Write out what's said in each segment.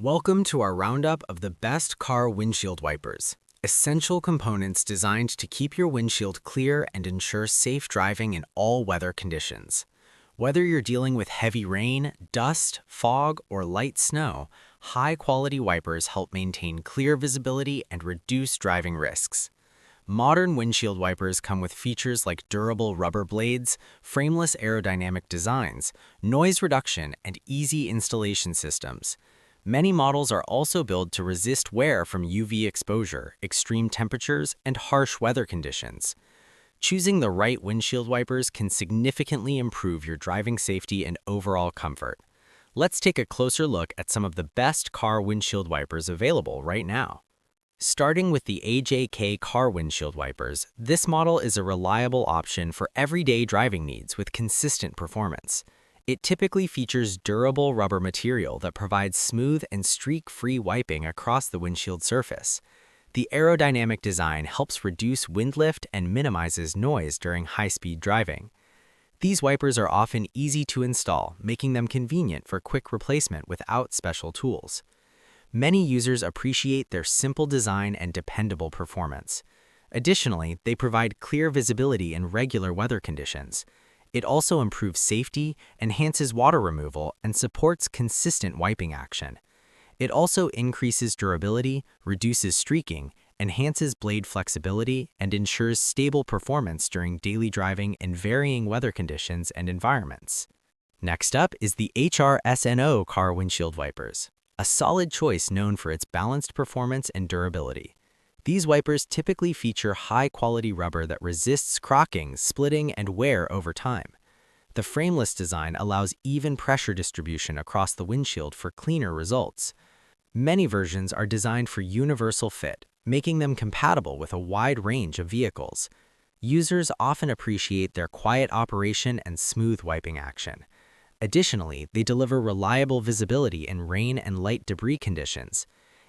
Welcome to our roundup of the best car windshield wipers, essential components designed to keep your windshield clear and ensure safe driving in all weather conditions. Whether you're dealing with heavy rain, dust, fog, or light snow, high-quality wipers help maintain clear visibility and reduce driving risks. Modern windshield wipers come with features like durable rubber blades, frameless aerodynamic designs, noise reduction, and easy installation systems. Many models are also built to resist wear from UV exposure, extreme temperatures, and harsh weather conditions. Choosing the right windshield wipers can significantly improve your driving safety and overall comfort. Let's take a closer look at some of the best car windshield wipers available right now. Starting with the AJK car windshield wipers, this model is a reliable option for everyday driving needs with consistent performance. It typically features durable rubber material that provides smooth and streak-free wiping across the windshield surface. The aerodynamic design helps reduce wind lift and minimizes noise during high-speed driving. These wipers are often easy to install, making them convenient for quick replacement without special tools. Many users appreciate their simple design and dependable performance. Additionally, they provide clear visibility in regular weather conditions. It also improves safety, enhances water removal, and supports consistent wiping action. It also increases durability, reduces streaking, enhances blade flexibility, and ensures stable performance during daily driving in varying weather conditions and environments. Next up is the HRSNO car windshield wipers, a solid choice known for its balanced performance and durability. These wipers typically feature high-quality rubber that resists crocking, splitting, and wear over time. The frameless design allows even pressure distribution across the windshield for cleaner results. Many versions are designed for universal fit, making them compatible with a wide range of vehicles. Users often appreciate their quiet operation and smooth wiping action. Additionally, they deliver reliable visibility in rain and light debris conditions.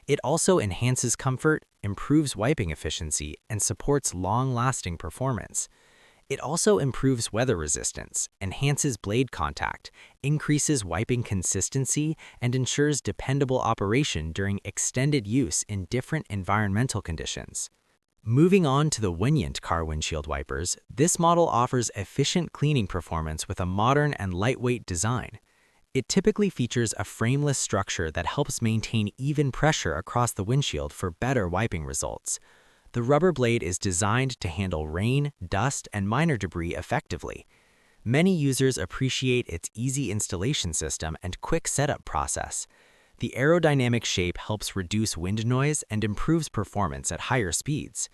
It also enhances comfort, improves wiping efficiency, and supports long-lasting performance. It also improves weather resistance, enhances blade contact, increases wiping consistency, and ensures dependable operation during extended use in different environmental conditions. Moving on to the Windshield car windshield wipers, this model offers efficient cleaning performance with a modern and lightweight design. It typically features a frameless structure that helps maintain even pressure across the windshield for better wiping results. The rubber blade is designed to handle rain, dust, and minor debris effectively. Many users appreciate its easy installation system and quick setup process. The aerodynamic shape helps reduce wind noise and improves performance at higher speeds.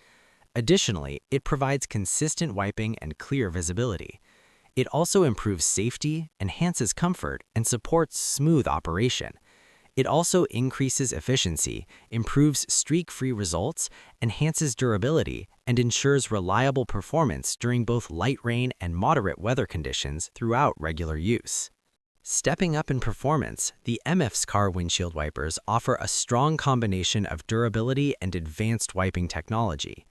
Additionally, it provides consistent wiping and clear visibility. It also improves safety, enhances comfort, and supports smooth operation. It also increases efficiency, improves streak-free results, enhances durability, and ensures reliable performance during both light rain and moderate weather conditions throughout regular use. Stepping up in performance, the MF's car windshield wipers offer a strong combination of durability and advanced wiping technology.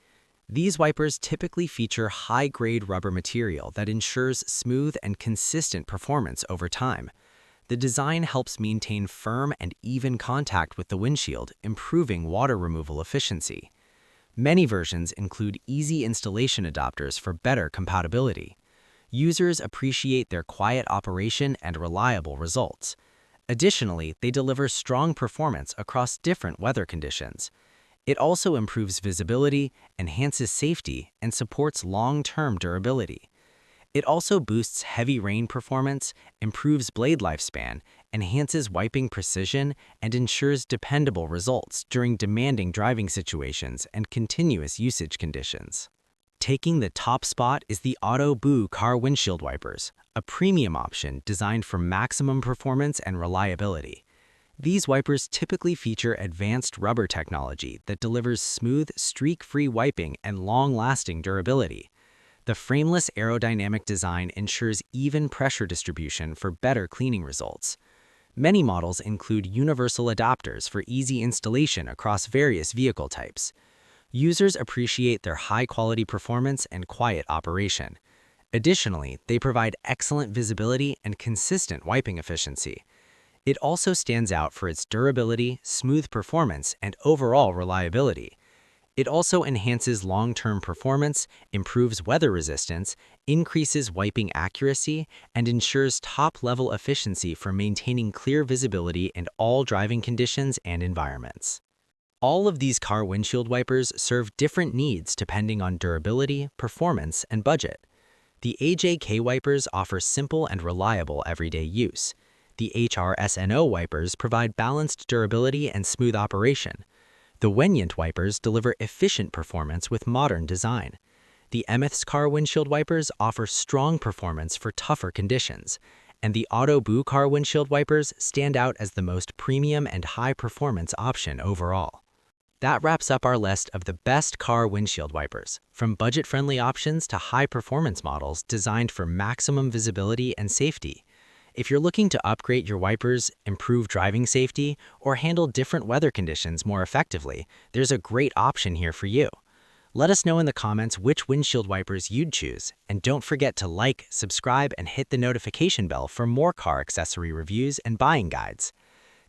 These wipers typically feature high-grade rubber material that ensures smooth and consistent performance over time. The design helps maintain firm and even contact with the windshield, improving water removal efficiency. Many versions include easy installation adapters for better compatibility. Users appreciate their quiet operation and reliable results. Additionally, they deliver strong performance across different weather conditions. It also improves visibility, enhances safety, and supports long-term durability. It also boosts heavy rain performance, improves blade lifespan, enhances wiping precision, and ensures dependable results during demanding driving situations and continuous usage conditions. Taking the top spot is the Auto Boo car windshield wipers, a premium option designed for maximum performance and reliability. These wipers typically feature advanced rubber technology that delivers smooth, streak-free wiping and long-lasting durability. The frameless aerodynamic design ensures even pressure distribution for better cleaning results. Many models include universal adapters for easy installation across various vehicle types. Users appreciate their high-quality performance and quiet operation. Additionally, they provide excellent visibility and consistent wiping efficiency. It also stands out for its durability, smooth performance, and overall reliability. It also enhances long-term performance, improves weather resistance, increases wiping accuracy, and ensures top-level efficiency for maintaining clear visibility in all driving conditions and environments. All of these car windshield wipers serve different needs depending on durability, performance, and budget. The AJK wipers offer simple and reliable everyday use. The HRSNO wipers provide balanced durability and smooth operation. The Windshield wipers deliver efficient performance with modern design. The Emeth's car windshield wipers offer strong performance for tougher conditions. And the Autoboo car windshield wipers stand out as the most premium and high-performance option overall. That wraps up our list of the best car windshield wipers, from budget-friendly options to high-performance models designed for maximum visibility and safety. If you're looking to upgrade your wipers, improve driving safety, or handle different weather conditions more effectively, there's a great option here for you. Let us know in the comments which windshield wipers you'd choose, and don't forget to like, subscribe, and hit the notification bell for more car accessory reviews and buying guides.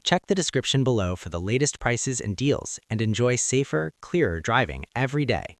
Check the description below for the latest prices and deals, and enjoy safer, clearer driving every day.